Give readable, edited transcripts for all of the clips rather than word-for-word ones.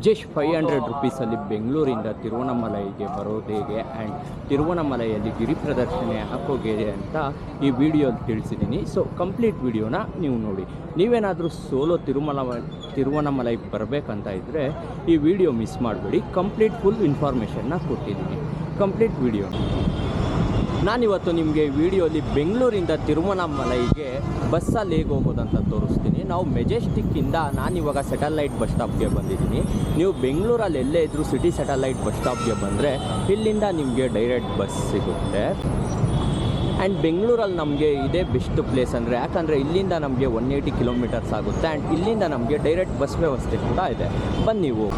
Just 500 ರುಪೀಸಲ್ಲಿ ಬೆಂಗಳೂರಿಂದ ತಿರುವಣ್ಣಾಮಲೈಗೆ ಬರೋದು ಹೇಗೆ ಆ್ಯಂಡ್ ತಿರುವಣ್ಣಾಮಲೈಯಲ್ಲಿ ಗಿರಿ ಪ್ರದರ್ಶನ ಹಾಕೋಗೆ ಅಂತ ಈ ವಿಡಿಯೋಲಿ ತಿಳಿಸಿದ್ದೀನಿ. ಸೊ ಕಂಪ್ಲೀಟ್ ವಿಡಿಯೋನ ನೀವು ನೋಡಿ. ನೀವೇನಾದರೂ ಸೋಲೋ ತಿರುವಣ್ಣಾಮಲೈ ಬರಬೇಕಂತ ಇದ್ದರೆ ಈ ವಿಡಿಯೋ ಮಿಸ್ ಮಾಡಬೇಡಿ. ಕಂಪ್ಲೀಟ್ ಫುಲ್ ಇನ್ಫಾರ್ಮೇಷನ್ನ ಕೊಟ್ಟಿದ್ದೀನಿ. ಕಂಪ್ಲೀಟ್ ವಿಡಿಯೋ ನಾನಿವತ್ತು ನಿಮಗೆ ವಿಡಿಯೋಲಿ ಬೆಂಗಳೂರಿಂದ ತಿರುವಣ್ಣಾಮಲೈಗೆ ಬಸ್ಸಲ್ಲಿ ಹೇಗೆ ಹೋಗೋದಂತ ತೋರಿಸ್ತೀನಿ. ನಾವು ಮೆಜೆಸ್ಟಿಕ್ಕಿಂದ ನಾನಿವಾಗ ಸ್ಯಾಟಲೈಟ್ ಬಸ್ ಸ್ಟಾಪ್ಗೆ ಬಂದಿದ್ದೀನಿ. ನೀವು ಬೆಂಗಳೂರಲ್ಲಿ ಎಲ್ಲೇ ಇದ್ದರೂ ಸಿಟಿ ಸ್ಯಾಟಲೈಟ್ ಬಸ್ ಸ್ಟಾಪ್ಗೆ ಬಂದರೆ ಇಲ್ಲಿಂದ ನಿಮಗೆ ಡೈರೆಕ್ಟ್ ಬಸ್ ಸಿಗುತ್ತೆ. ಆ್ಯಂಡ್ ಬೆಂಗಳೂರಲ್ಲಿ ನಮಗೆ ಇದೇ ಬೆಸ್ಟ್ ಪ್ಲೇಸ್ ಅಂದರೆ, ಯಾಕಂದರೆ ಇಲ್ಲಿಂದ ನಮಗೆ 180 ಕಿಲೋಮೀಟರ್ಸ್ ಆಗುತ್ತೆ ಆ್ಯಂಡ್ ಇಲ್ಲಿಂದ ನಮಗೆ ಡೈರೆಕ್ಟ್ ಬಸ್ ವ್ಯವಸ್ಥೆ ಕೂಡ ಇದೆ. ಬನ್ನಿ, ನೀವು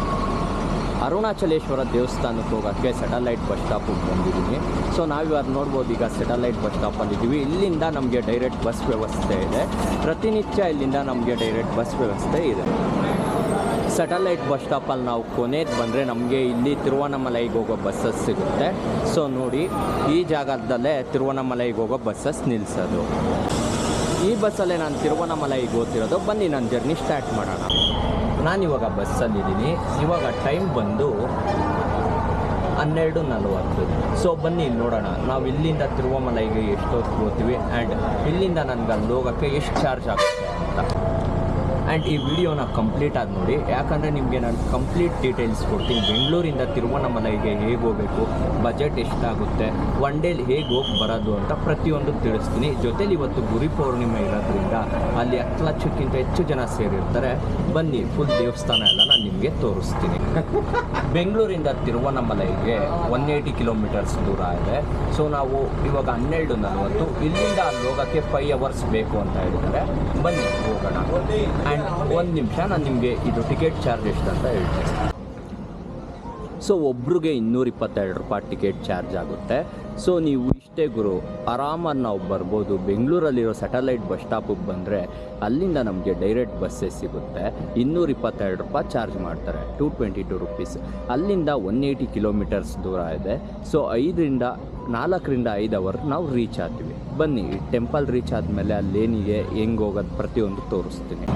ಅರುಣಾಚಲೇಶ್ವರ ದೇವಸ್ಥಾನಕ್ಕೆ ಹೋಗೋಕ್ಕೆ ಸ್ಯಾಟಲೈಟ್ ಬಸ್ ಸ್ಟಾಪಿಗೆ ಬಂದಿದ್ದೀನಿ. ಸೊ ನಾವಿವಾಗ ನೋಡ್ಬೋದು, ಈಗ ಸ್ಯಾಟಲೈಟ್ ಬಸ್ ಸ್ಟಾಪಲ್ಲಿದ್ದೀವಿ. ಇಲ್ಲಿಂದ ನಮಗೆ ಡೈರೆಕ್ಟ್ ಬಸ್ ವ್ಯವಸ್ಥೆ ಇದೆ. ಪ್ರತಿನಿತ್ಯ ಇಲ್ಲಿಂದ ನಮಗೆ ಡೈರೆಕ್ಟ್ ಬಸ್ ವ್ಯವಸ್ಥೆ ಇದೆ. ಸ್ಯಾಟಲೈಟ್ ಬಸ್ ಸ್ಟಾಪಲ್ಲಿ ನಾವು ಕೊನೆಗೆ ಬಂದರೆ ನಮಗೆ ಇಲ್ಲಿ ತಿರುವಣ್ಣಾಮಲೈಗೆ ಹೋಗೋ ಬಸ್ಸಸ್ ಸಿಗುತ್ತೆ. ಸೊ ನೋಡಿ, ಈ ಜಾಗದಲ್ಲೇ ತಿರುವಣ್ಣಾಮಲೈಗೆ ಹೋಗೋ ಬಸ್ಸಸ್ ನಿಲ್ಲಿಸೋದು. ಈ ಬಸ್ಸಲ್ಲೇ ನಾನು ತಿರುವಣ್ಣಾಮಲೈಗೆ ಹೋಗ್ತಿರೋದು. ಬನ್ನಿ, ನಾನು ಜರ್ನಿ ಸ್ಟಾರ್ಟ್ ಮಾಡೋಣ. ನಾನಿವಾಗ ಬಸ್ಸಲ್ಲಿದ್ದೀನಿ. ಇವಾಗ ಟೈಮ್ ಬಂದು 12:40. ಸೊ ಬನ್ನಿ ನೋಡೋಣ, ನಾವು ಇಲ್ಲಿಂದ ತಿರುವಣ್ಣಾಮಲೈಗೆ ಎಷ್ಟೊತ್ತು ಹೋಗ್ತೀವಿ ಆ್ಯಂಡ್ ಇಲ್ಲಿಂದ ನನಗೆ ಅಲ್ಲಿ ಹೋಗೋಕ್ಕೆ ಎಷ್ಟು ಚಾರ್ಜ್ ಆಗುತ್ತೆ ಅಂತ. ಆ್ಯಂಡ್ ಈ ವಿಡಿಯೋನ ಕಂಪ್ಲೀಟ್ ಆಗಿ ನೋಡಿ, ಯಾಕಂದರೆ ನಿಮಗೆ ನಾನು ಕಂಪ್ಲೀಟ್ ಡೀಟೇಲ್ಸ್ ಕೊಡ್ತೀನಿ. ಬೆಂಗಳೂರಿಂದ ತಿರುವಣ್ಣಾಮಲೈಗೆ ಹೇಗೆ ಹೋಗಬೇಕು, ಬಜೆಟ್ ಎಷ್ಟಾಗುತ್ತೆ, ಒನ್ ಡೇಲಿ ಹೇಗೆ ಹೋಗಿ ಬರೋದು ಅಂತ ಪ್ರತಿಯೊಂದು ತಿಳಿಸ್ತೀನಿ. ಜೊತೇಲಿ ಇವತ್ತು ಗುರಿ ಪೌರ್ಣಿಮೆ ಇರೋದ್ರಿಂದ ಅಲ್ಲಿ 10 ಲಕ್ಷಕ್ಕಿಂತ ಹೆಚ್ಚು ಜನ ಸೇರಿರ್ತಾರೆ. ಬನ್ನಿ, ಫುಲ್ ದೇವಸ್ಥಾನ ಎಲ್ಲ ನಾನು ನಿಮಗೆ ತೋರಿಸ್ತೀನಿ. ಬೆಂಗಳೂರಿಂದ ತಿರುವಣ್ಣಾಮಲೈಗೆ 180 ಕಿಲೋಮೀಟರ್ಸ್ ದೂರ ಇದೆ. ಸೊ ನಾವು ಇವಾಗ 12:40, ಇಲ್ಲಿಂದ ಅಲ್ಲಿ ಹೋಗೋಕ್ಕೆ 5 ಅವರ್ಸ್ ಬೇಕು ಅಂತ ಹೇಳ್ತಾರೆ. ಬನ್ನಿ ಹೋಗೋಣ. ಆ್ಯಂಡ್ ಒಂದು ನಿಮಿಷ, ನಾನು ನಿಮಗೆ ಇದು ಟಿಕೆಟ್ ಚಾರ್ಜ್ ಎಷ್ಟು ಅಂತ ಹೇಳ್ತೀನಿ. ಸೊ ಒಬ್ರಿಗೆ 222 ರೂಪಾಯಿ ಟಿಕೆಟ್ ಚಾರ್ಜ್ ಆಗುತ್ತೆ. ಸೊ ನೀವು ಇಷ್ಟೇ ಗುರು, ಆರಾಮಾಗಿ ನಾವು ಬರ್ಬೋದು. ಬೆಂಗಳೂರಲ್ಲಿರೋ ಸ್ಯಾಟಲೈಟ್ ಬಸ್ ಸ್ಟಾಪಿಗೆ ಬಂದರೆ ಅಲ್ಲಿಂದ ನಮಗೆ ಡೈರೆಕ್ಟ್ ಬಸ್ಸೇ ಸಿಗುತ್ತೆ. 222 ರೂಪಾಯಿ ಚಾರ್ಜ್ ಮಾಡ್ತಾರೆ, 222 ರುಪೀಸ್. ಅಲ್ಲಿಂದ 180 ಕಿಲೋಮೀಟರ್ಸ್ ದೂರ ಇದೆ. ಸೊ 4ರಿಂದ 5 ಅವರ್ ನಾವು ರೀಚ್ ಆಗ್ತೀವಿ. ಬನ್ನಿ, ಟೆಂಪಲ್ ರೀಚ್ ಆದಮೇಲೆ ಅಲ್ಲೇನಿಗೆ ಹೆಂಗೆ ಹೋಗೋದು ಪ್ರತಿಯೊಂದು ತೋರಿಸ್ತೀನಿ.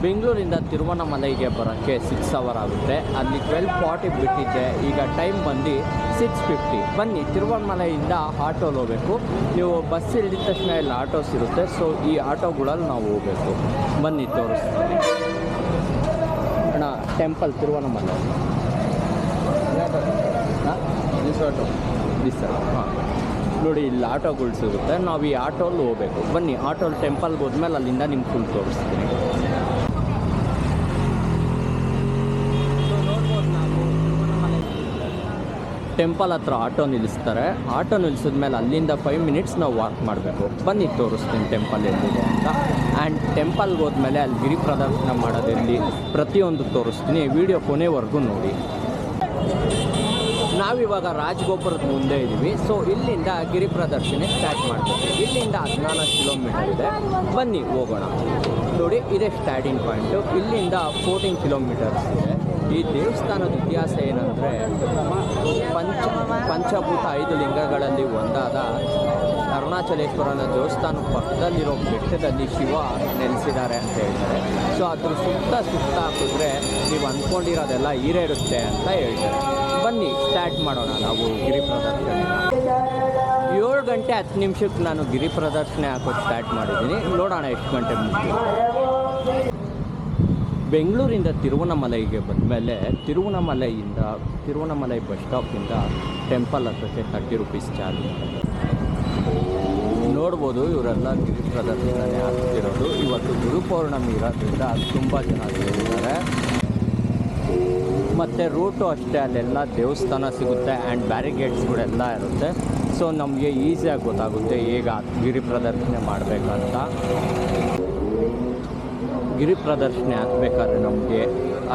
ಬೆಂಗಳೂರಿಂದ ತಿರುವಣ್ಣಾಮಲೈಗೆ ಬರೋಕ್ಕೆ 6 ಅವರ್ ಆಗುತ್ತೆ. ಅಲ್ಲಿ 12:40 ಬಿಟ್ಟಿದ್ದೆ, ಈಗ ಟೈಮ್ ಬಂದು 6:50. ಬನ್ನಿ, ತಿರುವಣ್ಣಾಮಲೈಯಿಂದ ಆಟೋಲ್ಲಿ ಹೋಗಬೇಕು. ನೀವು ಬಸ್ ಇಳಿದ ತಕ್ಷಣ ಇಲ್ಲಿ ಆಟೋಸ್ ಇರುತ್ತೆ. ಸೊ ಈ ಆಟೋಗಳಲ್ಲಿ ನಾವು ಹೋಗಬೇಕು. ಬನ್ನಿ ತೋರಿಸ್ತೀನಿ. ಅಣ್ಣ, ಟೆಂಪಲ್ ತಿರುವಣ್ಣಾಮಲೈ ಹಾಂ ನೋಡಿ, ಇಲ್ಲಿ ಆಟೋಗಳು ಸಿಗುತ್ತೆ. ನಾವು ಈ ಆಟೋಲ್ಲಿ ಹೋಗಬೇಕು. ಬನ್ನಿ, ಆಟೋಲ್ಲಿ ಟೆಂಪಲ್ಗೆ ಹೋದ್ಮೇಲೆ ಅಲ್ಲಿಂದ ನಿಮ್ಗೆ ಫುಲ್ ತೋರಿಸ್ತೀನಿ. ಟೆಂಪಲ್ ಹತ್ರ ಆಟೋ ನಿಲ್ಲಿಸ್ತಾರೆ. ಆಟೋ ನಿಲ್ಲಿಸಿದ್ಮೇಲೆ ಅಲ್ಲಿಂದ 5 ಮಿನಿಟ್ಸ್ ನಾವು ವಾಕ್ ಮಾಡಬೇಕು. ಬನ್ನಿ ತೋರಿಸ್ತೀನಿ ಟೆಂಪಲ್ ಎಲ್ಲಿದೆ ಅಂತ. ಆ್ಯಂಡ್ ಟೆಂಪಲ್ಗೆ ಹೋದ್ಮೇಲೆ ಅಲ್ಲಿ ಗಿರಿ ಪ್ರದರ್ಶನ ಮಾಡೋದಿರಲಿ ಪ್ರತಿಯೊಂದು ತೋರಿಸ್ತೀನಿ. ವಿಡಿಯೋ ಕೊನೆವರೆಗೂ ನೋಡಿ. ನಾವಿವಾಗ ರಾಜಗೋಪುರದ ಮುಂದೆ ಇದ್ದೀವಿ. ಸೊ ಇಲ್ಲಿಂದ ಗಿರಿ ಪ್ರದರ್ಶನ ಸ್ಟಾರ್ಟ್ ಮಾಡ್ತೀವಿ. ಇಲ್ಲಿಂದ 14 ಕಿಲೋಮೀಟರ್ ಇದೆ. ಬನ್ನಿ ಹೋಗೋಣ. ನೋಡಿ, ಇದೇ ಸ್ಟಾರ್ಟಿಂಗ್ ಪಾಯಿಂಟು. ಇಲ್ಲಿಂದ 14 ಕಿಲೋಮೀಟರ್ಸ್ ಇದೆ. ಈ ದೇವಸ್ಥಾನದ ಇತಿಹಾಸ ಏನಂದರೆ, ಪಂಚಭೂತ 5 ಲಿಂಗಗಳಲ್ಲಿ ಒಂದಾದ ಅರುಣಾಚಲೇಶ್ವರನ ದೇವಸ್ಥಾನದ ಪಕ್ಕದಲ್ಲಿರೋ ಬೆಟ್ಟದಲ್ಲಿ ಶಿವ ನೆಲೆಸಿದ್ದಾರೆ ಅಂತ ಹೇಳ್ತಾರೆ. ಸೊ ಅದ್ರ ಸುತ್ತ ಹಾಕಿದ್ರೆ ನೀವು ಅಂದ್ಕೊಂಡಿರೋದೆಲ್ಲ ಈಡೇರುತ್ತೆ ಅಂತ ಹೇಳ್ತಾರೆ. ಬನ್ನಿ ಸ್ಟಾರ್ಟ್ ಮಾಡೋಣ ನಾವು ಗಿರಿ ಪ್ರದರ್ಶನ. 7 ಗಂಟೆ 10 ನಿಮಿಷಕ್ಕೆ ನಾನು ಗಿರಿ ಪ್ರದರ್ಶನ ಹಾಕೋದು ಸ್ಟಾರ್ಟ್ ಮಾಡಿದ್ದೀನಿ. ನೋಡೋಣ ಎಷ್ಟು ಗಂಟೆ ಮುಗಿದು. ಬೆಂಗಳೂರಿಂದ ತಿರುವಣ್ಣಾಮಲೈಗೆ ಬಂದಮೇಲೆ ತಿರುವಣ್ಣಾಮಲೈ ಬಸ್ ಸ್ಟಾಪಿಂದ ಟೆಂಪಲ್ ಹತ್ರಕ್ಕೆ 30 ರುಪೀಸ್ ಚಾರ್ಜ್. ನೋಡ್ಬೋದು, ಇವರೆಲ್ಲ ಗಿರಿ ಪ್ರದರ್ಶನ ಆಗ್ತಿರೋದು. ಇವತ್ತು ಗುರು ಪೌರ್ಣಮಿ ಇರೋದ್ರಿಂದ ತುಂಬ ಜನ ಸೇರಿದ್ದಾರೆ. ಮತ್ತು ರೂಟು ಅಷ್ಟೇ, ಅಲ್ಲೆಲ್ಲ ದೇವಸ್ಥಾನ ಸಿಗುತ್ತೆ ಆ್ಯಂಡ್ ಬ್ಯಾರಿಗೇಡ್ಸ್ಗಳೆಲ್ಲ ಇರುತ್ತೆ. ಸೊ ನಮಗೆ ಈಸಿಯಾಗಿ ಗೊತ್ತಾಗುತ್ತೆ ಹೇಗೆ ಗಿರಿ ಪ್ರದರ್ಶನ ಮಾಡಬೇಕಂತ. ಗಿರಿ ಪ್ರದರ್ಶನ ಹಾಕಬೇಕಾದ್ರೆ ನಮಗೆ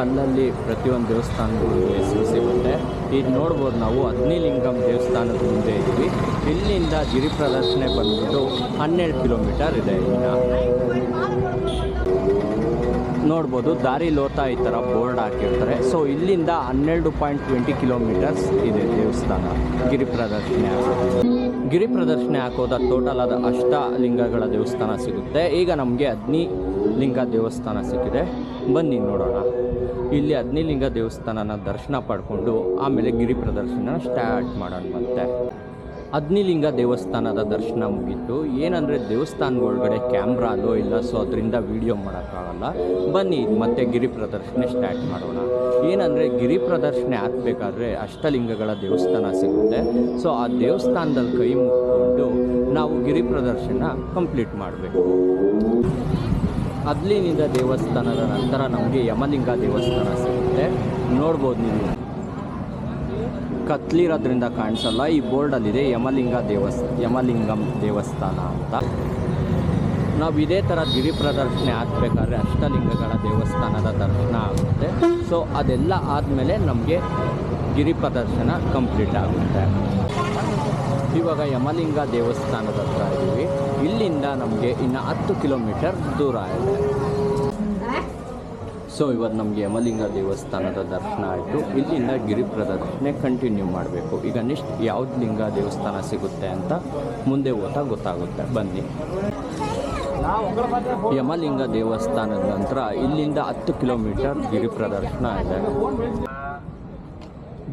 ಅಲ್ಲಲ್ಲಿ ಪ್ರತಿಯೊಂದು ದೇವಸ್ಥಾನಗಳು ಹೆಸರು ಸಿಗುತ್ತೆ. ಈಗ ನೋಡ್ಬೋದು, ನಾವು ಅಗ್ನಿಲಿಂಗಂ ದೇವಸ್ಥಾನದ ಮುಂದೆ ಇದ್ದೀವಿ. ಇಲ್ಲಿಂದ ಗಿರಿ ಪ್ರದರ್ಶನ ಬಂದ್ಬಿಟ್ಟು 12 ಕಿಲೋಮೀಟರ್ ಇದೆ. ಇನ್ನು ನೋಡ್ಬೋದು ದಾರಿ ಲೋತ ಈ ಥರ ಬೋರ್ಡ್ ಹಾಕಿರ್ತಾರೆ. ಸೊ ಇಲ್ಲಿಂದ 12.20 ಕಿಲೋಮೀಟರ್ಸ್ ಇದೆ ದೇವಸ್ಥಾನ. ಗಿರಿ ಪ್ರದರ್ಶನೆ ಹಾಕೋದ ಟೋಟಲ್ ಆದ ಅಷ್ಟಲಿಂಗಗಳ ದೇವಸ್ಥಾನ ಸಿಗುತ್ತೆ. ಈಗ ನಮಗೆ ಅಗ್ನಿಲಿಂಗ ದೇವಸ್ಥಾನ ಸಿಕ್ಕಿದೆ, ಬನ್ನಿ ನೋಡೋಣ. ಇಲ್ಲಿ ಅಗ್ನಿಲಿಂಗ ದೇವಸ್ಥಾನನ ದರ್ಶನ ಪಡ್ಕೊಂಡು ಆಮೇಲೆ ಗಿರಿ ಪ್ರದರ್ಶನ ಸ್ಟಾರ್ಟ್ ಮಾಡೋಣ. ಮತ್ತೆ ಅಗ್ನಿಲಿಂಗ ದೇವಸ್ಥಾನದ ದರ್ಶನ ಮುಗೀತು. ಏನಂದರೆ ದೇವಸ್ಥಾನದೊಳಗಡೆ ಕ್ಯಾಮ್ರಾ ಅಲ್ಲೋ ಇಲ್ಲ, ಸೊ ಅದರಿಂದ ವೀಡಿಯೋ ಮಾಡೋಕ್ಕಾಗಲ್ಲ. ಬನ್ನಿ ಮತ್ತೆ ಗಿರಿ ಪ್ರದರ್ಶನೆ ಸ್ಟಾರ್ಟ್ ಮಾಡೋಣ. ಏನಂದರೆ ಗಿರಿ ಪ್ರದರ್ಶನೆ ಹಾಕಬೇಕಾದ್ರೆ ಅಷ್ಟಲಿಂಗಗಳ ದೇವಸ್ಥಾನ ಸಿಗುತ್ತೆ. ಸೊ ಆ ದೇವಸ್ಥಾನದಲ್ಲಿ ಕೈ ಮುಕ್ಕೊಂಡು ನಾವು ಗಿರಿ ಪ್ರದರ್ಶನ ಕಂಪ್ಲೀಟ್ ಮಾಡಬೇಕು. ಅಗ್ನಿಲಿಂಗ ದೇವಸ್ಥಾನದ ನಂತರ ನಮಗೆ ಯಮಲಿಂಗ ದೇವಸ್ಥಾನ ಸಿಗುತ್ತೆ. ನೋಡ್ಬೋದು ನೀವು, ಕತ್ಲಿರೋದ್ರಿಂದ ಕಾಣಿಸಲ್ಲ, ಈ ಬೋರ್ಡಲ್ಲಿದೆ ಯಮಲಿಂಗಂ ದೇವಸ್ಥಾನ ಅಂತ. ನಾವು ಇದೇ ಥರ ಗಿರಿ ಪ್ರದರ್ಶನೆ ಹಾಕಬೇಕಾದ್ರೆ ಅಷ್ಟಲಿಂಗಗಳ ದೇವಸ್ಥಾನದ ದರ್ಶನ ಆಗುತ್ತೆ. ಸೊ ಅದೆಲ್ಲ ಆದಮೇಲೆ ನಮಗೆ ಗಿರಿ ಪ್ರದರ್ಶನ ಕಂಪ್ಲೀಟ್ ಆಗುತ್ತೆ. ಇವಾಗ ಯಮಲಿಂಗ ದೇವಸ್ಥಾನದ ಹತ್ರ ಇದ್ದೀವಿ. ಇಲ್ಲಿಂದ ನಮಗೆ ಇನ್ನು 10 ಕಿಲೋಮೀಟರ್ ದೂರ ಇದೆ. ಸೊ ಇವತ್ತು ನಮಗೆ ಯಮಲಿಂಗ ದೇವಸ್ಥಾನದ ದರ್ಶನ ಆಯಿತು. ಇಲ್ಲಿಂದ ಗಿರಿ ಪ್ರದರ್ಶನೆ ಕಂಟಿನ್ಯೂ ಮಾಡಬೇಕು. ಈಗ ನೆಕ್ಸ್ಟ್ ಯಾವ್ದು ಲಿಂಗ ದೇವಸ್ಥಾನ ಸಿಗುತ್ತೆ ಅಂತ ಮುಂದೆ ಹೋಗ್ತಾ ಗೊತ್ತಾಗುತ್ತೆ, ಬನ್ನಿ. ಯಮಲಿಂಗ ದೇವಸ್ಥಾನದ ನಂತರ ಇಲ್ಲಿಂದ 10 ಕಿಲೋಮೀಟರ್ ಗಿರಿ ಪ್ರದರ್ಶನ ಇದೆ.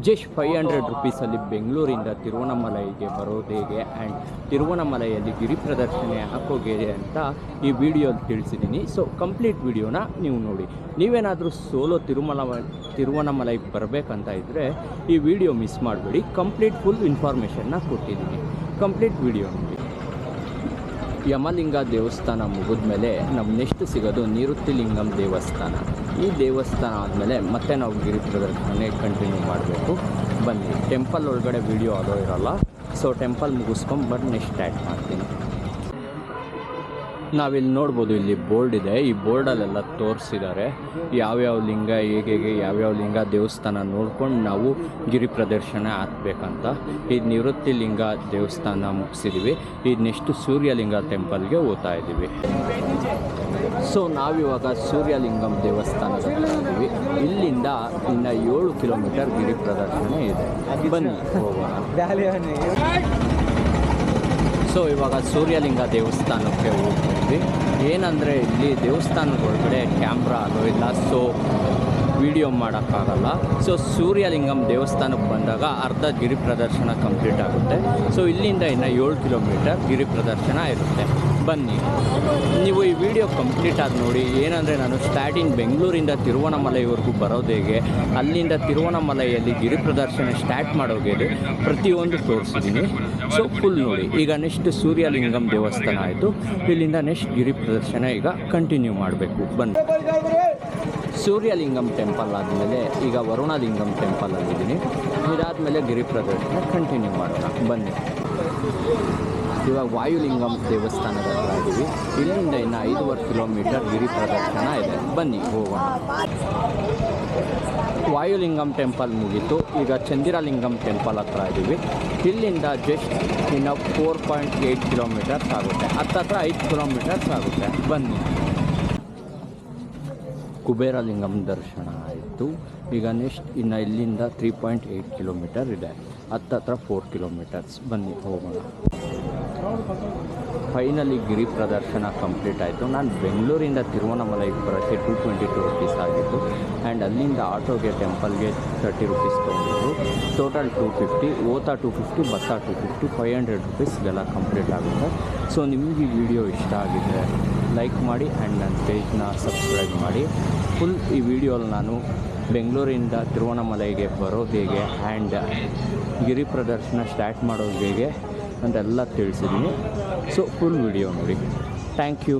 ಜಸ್ಟ್ 500 ರುಪೀಸಲ್ಲಿ ಬೆಂಗಳೂರಿಂದ ತಿರುವಣ್ಣಾಮಲೈಗೆ ಬರೋದು ಹೇಗೆ ಆ್ಯಂಡ್ ತಿರುವಣ್ಣಾಮಲೈಯಲ್ಲಿ ಗಿರಿ ಪ್ರದರ್ಶನೆ ಹಾಕೋಗೆ ಅಂತ ಈ ವಿಡಿಯೋಲಿ ತಿಳಿಸಿದ್ದೀನಿ. ಸೊ ಕಂಪ್ಲೀಟ್ ವಿಡಿಯೋನ ನೀವು ನೋಡಿ. ನೀವೇನಾದರೂ ಸೋಲೋ ತಿರುವಣ್ಣಾಮಲೈ ಬರಬೇಕಂತ ಇದ್ದರೆ ಈ ವಿಡಿಯೋ ಮಿಸ್ ಮಾಡಬೇಡಿ. ಕಂಪ್ಲೀಟ್ ಫುಲ್ ಇನ್ಫಾರ್ಮೇಷನ್ನ ಕೊಟ್ಟಿದ್ದೀನಿ. ಕಂಪ್ಲೀಟ್ ವಿಡಿಯೋ ನೋಡಿ. ಯಮಲಿಂಗ ದೇವಸ್ಥಾನ ಮುಗಿದ ಮೇಲೆ ನಮ್ಮ ನೆಕ್ಸ್ಟ್ ಸಿಗೋದು ನಿವೃತ್ತಿಲಿಂಗಂ ದೇವಸ್ಥಾನ. ಈ ದೇವಸ್ಥಾನ ಆದಮೇಲೆ ಮತ್ತೆ ನಾವು ಗಿರಿ ಪ್ರದರ್ಶನೆ ಕಂಟಿನ್ಯೂ ಮಾಡಬೇಕು. ಬನ್ನಿ, ಟೆಂಪಲ್ ಒಳಗಡೆ ವಿಡಿಯೋ ಅಲೋ ಇರೋಲ್ಲ. ಸೊ ಟೆಂಪಲ್ ಮುಗಿಸ್ಕೊಂಡು ಬಂದು ನೆಕ್ಸ್ಟ್ ಸ್ಟಾರ್ಟ್ ಮಾಡ್ತೀನಿ. ನಾವಿಲ್ಲಿ ನೋಡ್ಬೋದು, ಇಲ್ಲಿ ಬೋರ್ಡ್ ಇದೆ. ಈ ಬೋರ್ಡಲ್ಲೆಲ್ಲ ತೋರಿಸಿದ್ದಾರೆ ಯಾವ್ಯಾವ ಲಿಂಗ ಹೇಗೆ ಯಾವ್ಯಾವ ಲಿಂಗ ದೇವಸ್ಥಾನ ನೋಡ್ಕೊಂಡು ನಾವು ಗಿರಿ ಪ್ರದರ್ಶನ ಹಾಕ್ಬೇಕಂತ. ಈ ನಿವೃತ್ತಿಲಿಂಗ ದೇವಸ್ಥಾನ ಮುಗಿಸಿದ್ದೀವಿ. ಇದು ನೆಕ್ಸ್ಟ್ ಸೂರ್ಯಲಿಂಗ ಟೆಂಪಲ್ಗೆ ಹೋಗ್ತಾ ಇದ್ದೀವಿ. ಸೊ ನಾವಿವಾಗ ಸೂರ್ಯಲಿಂಗಂ ದೇವಸ್ಥಾನದ ಇದ್ದೀವಿ. ಇಲ್ಲಿಂದ ಇನ್ನು 7 ಕಿಲೋಮೀಟರ್ ಗಿರಿ ಪ್ರದರ್ಶನ ಇದೆ, ಬನ್ನಿ ಹೋಗೋಣ. ಸೊ ಇವಾಗ ಸೂರ್ಯಲಿಂಗ ದೇವಸ್ಥಾನಕ್ಕೆ ಹೋಗ್ತಿದ್ವಿ. ಏನಂದರೆ ಇಲ್ಲಿ ದೇವಸ್ಥಾನದೊಳಗಡೆ ಕ್ಯಾಮ್ರಾ ಅಲ್ಲೋ ಇಲ್ಲ, ಸೊ ವೀಡಿಯೋ ಮಾಡೋಕ್ಕಾಗಲ್ಲ. ಸೊ ಸೂರ್ಯಲಿಂಗಂ ದೇವಸ್ಥಾನಕ್ಕೆ ಬಂದಾಗ ಅರ್ಧ ಗಿರಿ ಪ್ರದರ್ಶನ ಕಂಪ್ಲೀಟ್ ಆಗುತ್ತೆ. ಸೊ ಇಲ್ಲಿಂದ ಇನ್ನು 7 ಕಿಲೋಮೀಟರ್ ಗಿರಿ ಪ್ರದರ್ಶನ ಇರುತ್ತೆ, ಬನ್ನಿ. ನೀವು ಈ ವಿಡಿಯೋ ಕಂಪ್ಲೀಟ್ ಆಗಿ ನೋಡಿ. ಏನಂದರೆ ನಾನು ಸ್ಟಾರ್ಟಿಂಗ್ ಬೆಂಗಳೂರಿಂದ ತಿರುವಣ್ಣಾಮಲೈವರೆಗೂ ಬರೋದು ಹೇಗೆ, ಅಲ್ಲಿಂದ ತಿರುವಣ್ಣಾಮಲೈಯಲ್ಲಿ ಗಿರಿ ಪ್ರದರ್ಶನ ಸ್ಟಾರ್ಟ್ ಮಾಡೋಗೆ ಪ್ರತಿಯೊಂದು ತೋರಿಸಿದ್ದೀನಿ. ಸೊ ಫುಲ್ ನೋಡಿ. ಈಗ ನೆಕ್ಸ್ಟ್ ಸೂರ್ಯಲಿಂಗಂ ದೇವಸ್ಥಾನ ಆಯಿತು. ಇಲ್ಲಿಂದ ನೆಕ್ಸ್ಟ್ ಗಿರಿ ಪ್ರದರ್ಶನ ಈಗ ಕಂಟಿನ್ಯೂ ಮಾಡಬೇಕು, ಬನ್ನಿ. ಸೂರ್ಯಲಿಂಗಂ ಟೆಂಪಲ್ ಆದಮೇಲೆ ಈಗ ವರುಣಲಿಂಗಂ ಟೆಂಪಲಲ್ಲಿದ್ದೀನಿ. ಇದಾದಮೇಲೆ ಗಿರಿ ಪ್ರದರ್ಶನ ಕಂಟಿನ್ಯೂ ಮಾಡೋಣ, ಬನ್ನಿ. ಇವಾಗ ವಾಯುಲಿಂಗಂ ದೇವಸ್ಥಾನದ ಹತ್ರ ಇದ್ದೀವಿ. ಇಲ್ಲಿಂದ ಇನ್ನು 5.5 ಕಿಲೋಮೀಟರ್ ಗಿರಿ ಪ್ರದರ್ಶನ ಇದೆ, ಬನ್ನಿ ಹೋಗೋಣ. ವಾಯುಲಿಂಗಂ ಟೆಂಪಲ್ ಮುಗೀತು. ಈಗ ಚಂದಿರಲಿಂಗಂ ಟೆಂಪಲ್ ಹತ್ರ ಇದ್ದೀವಿ. ಇಲ್ಲಿಂದ ಜಸ್ಟ್ ಇನ್ನು 4.8 ಕಿಲೋಮೀಟರ್ಸ್ ಆಗುತ್ತೆ. ಹತ್ತತ್ರ 5 ಕಿಲೋಮೀಟರ್ಸ್ ಆಗುತ್ತೆ, ಬನ್ನಿ. ಕುಬೇರಲಿಂಗಂ ದರ್ಶನ ಆಯಿತು. ಈಗ ನೆಕ್ಸ್ಟ್ ಇನ್ನು ಇಲ್ಲಿಂದ 3.8 ಕಿಲೋಮೀಟರ್ ಇದೆ. ಹತ್ತತ್ರ 4 ಕಿಲೋಮೀಟರ್ಸ್, ಬನ್ನಿ ಹೋಗೋಣ. ಫೈನಲಿ ಗಿರಿ ಪ್ರದರ್ಶನ ಕಂಪ್ಲೀಟ್ ಆಯಿತು. ನಾನು ಬೆಂಗಳೂರಿಂದ ತಿರುವಣ್ಣಾಮಲೈಗೆ ಬರೋಕ್ಕೆ 222 ರುಪೀಸ್ ಆಗಿತ್ತು. ಆ್ಯಂಡ್ ಅಲ್ಲಿಂದ ಆಟೋಗೆ ಟೆಂಪಲ್ಗೆ 30 ರುಪೀಸ್ ತೊಗೊಂಡಿದ್ದು. ಟೋಟಲ್ 250, ಓತಾ 250, ಬತ್ತಾ 250, 500 ರುಪೀಸ್ ಇದೆಲ್ಲ ಕಂಪ್ಲೀಟ್ ಆಗುತ್ತೆ. ಸೊ ನಿಮಗೆ ಈ ವಿಡಿಯೋ ಇಷ್ಟ ಆಗಿದ್ದರೆ ಲೈಕ್ ಮಾಡಿ ಆ್ಯಂಡ್ ನನ್ನ ಪೇಜ್ನ ಸಬ್ಸ್ಕ್ರೈಬ್ ಮಾಡಿ. ಫುಲ್ ಈ ವಿಡಿಯೋಲಿ ನಾನು ಬೆಂಗಳೂರಿಂದ ತಿರುವಣ್ಣಾಮಲೈಗೆ ಬರೋದು ಹೇಗೆ ಆ್ಯಂಡ್ ಗಿರಿ ಪ್ರದರ್ಶನ ಸ್ಟಾರ್ಟ್ ಮಾಡೋದು ಹೇಗೆ ಅಂತೆಲ್ಲ ತಿಳಿಸಿದ್ದೀನಿ. ಸೊ ಫುಲ್ ವಿಡಿಯೋ ನೋಡಿ. Thank you.